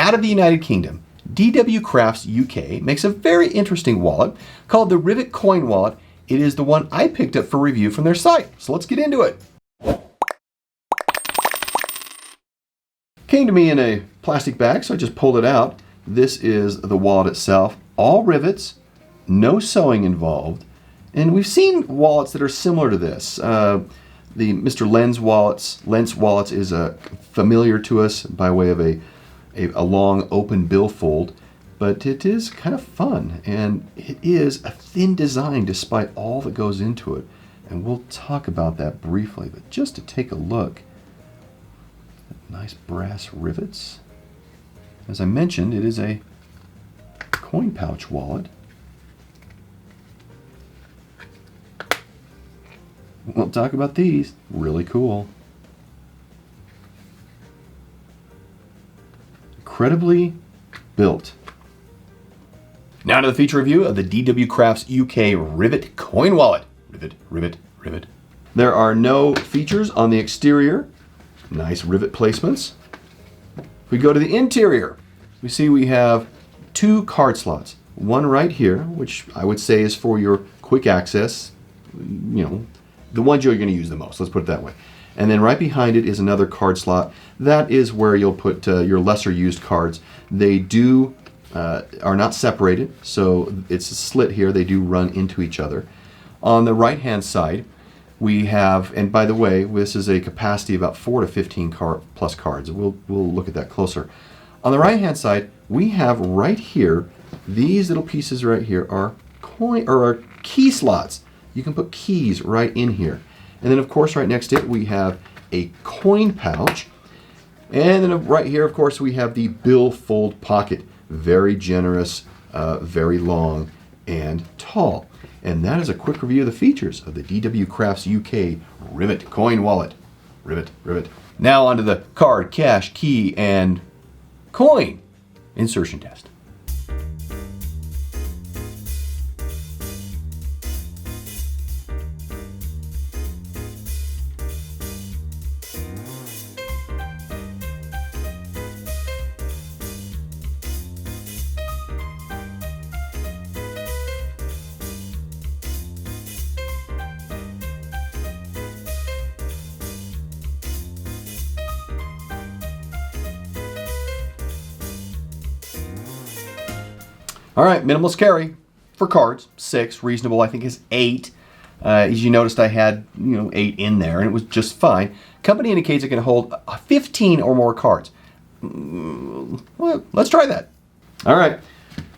out of the United Kingdom, DWCraftUK makes a very interesting wallet called the Rivet Coin Wallet. It is the one I picked up for review from their site. So let's get into it. Came to me in a plastic bag, so I just pulled it out. This is the wallet itself. All rivets, no sewing involved. And we've seen wallets that are similar to this. The Mr. Lens wallets is familiar to us by way of a long open billfold, but it is kind of fun, and it is a thin design despite all that goes into it. And we'll talk about that briefly, but just to take a look, nice brass rivets. As I mentioned, it is a coin pouch wallet. We'll talk about these. Really cool. Incredibly built. Now to the feature review of the DWCraftUK Rivet Coin Wallet. Rivet, rivet, rivet. There are no features on the exterior. Nice rivet placements. If we go to the interior, we see we have two card slots. One right here, which I would say is for your quick access, the ones you're going to use the most, let's put it that way. And then right behind it is another card slot. That is where you'll put your lesser used cards. They are not separated, so it's a slit here. They do run into each other. On the right hand side, we have, and by the way, this is a capacity of about 4 to 15 plus cards. We'll look at that closer. On the right hand side, we have right here, these little pieces right here are key slots. You can put keys right in here. And then of course right next to it we have a coin pouch. And then right here of course we have the billfold pocket. Very generous, very long and tall. And that is a quick review of the features of the DWCraftUK Rivet Coin Wallet. Rivet, rivet. Now onto the card, cash, key, and coin insertion test. All right, minimalist carry for cards, 6. Reasonable, I think, is 8. As you noticed, I had 8 in there, and it was just fine. Company indicates it can hold 15 or more cards. Well, let's try that. All right,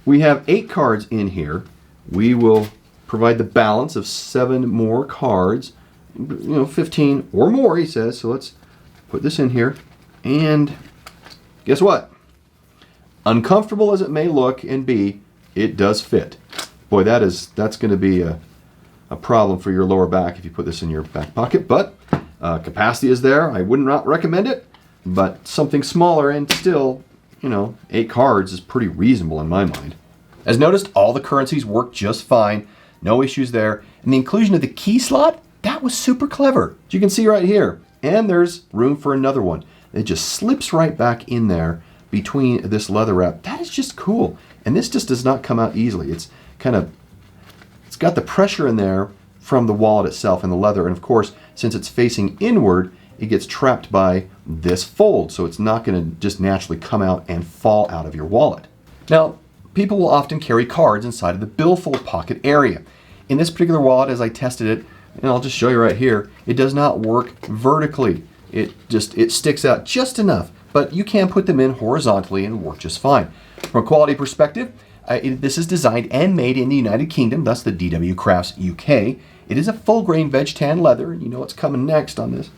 we have 8 cards in here. We will provide the balance of 7 more cards. 15 or more, he says. So let's put this in here, and guess what? Uncomfortable as it may look and be, it does fit. Boy, that's going to be a problem for your lower back if you put this in your back pocket, but capacity is there. I would not recommend it, but something smaller and still, 8 cards is pretty reasonable in my mind. As noticed, all the currencies work just fine. No issues there. And the inclusion of the key slot, that was super clever. As you can see right here. And there's room for another one. It just slips right back in there between this leather wrap. That is just cool. And this just does not come out easily. It's got the pressure in there from the wallet itself and the leather. And of course, since it's facing inward, it gets trapped by this fold. So it's not going to just naturally come out and fall out of your wallet. Now, people will often carry cards inside of the billfold pocket area. In this particular wallet, as I tested it, and I'll just show you right here, it does not work vertically. It sticks out just enough. But you can put them in horizontally and work just fine. From a quality perspective, this is designed and made in the United Kingdom, thus the DWCraftUK. It is a full-grain veg tan leather, and you know what's coming next on this.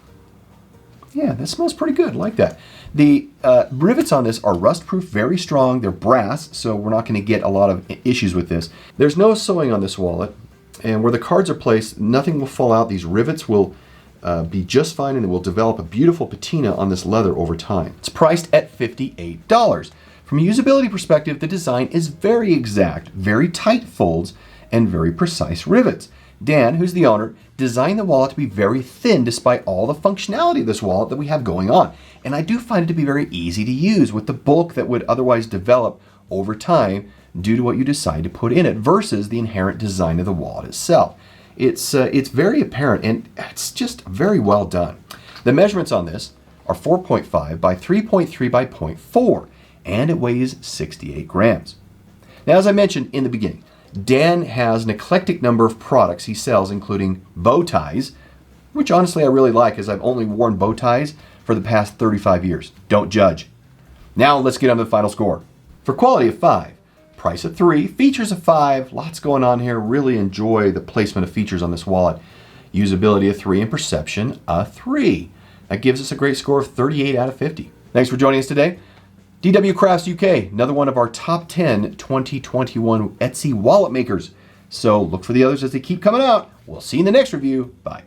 Yeah, that smells pretty good. I like that. The rivets on this are rust-proof, very strong. They're brass, so we're not going to get a lot of issues with this. There's no sewing on this wallet, and where the cards are placed, nothing will fall out. These rivets will be just fine, and it will develop a beautiful patina on this leather over time. It's priced at $58. From a usability perspective, the design is very exact, very tight folds, and very precise rivets. Dan, who's the owner, designed the wallet to be very thin despite all the functionality of this wallet that we have going on. And I do find it to be very easy to use with the bulk that would otherwise develop over time due to what you decide to put in it versus the inherent design of the wallet itself. It's very apparent and it's just very well done. The measurements on this are 4.5 by 3.3 by 0.4 and it weighs 68 grams. Now, as I mentioned in the beginning, Dan has an eclectic number of products he sells, including bow ties, which honestly I really like as I've only worn bow ties for the past 35 years. Don't judge. Now let's get on to the final score. For quality of 5, price of 3, features of 5, lots going on here. Really enjoy the placement of features on this wallet. Usability of 3 and perception a 3. That gives us a great score of 38 out of 50. Thanks for joining us today. DWCraftUK, another one of our top 10 2021 Etsy wallet makers. So look for the others as they keep coming out. We'll see you in the next review. Bye.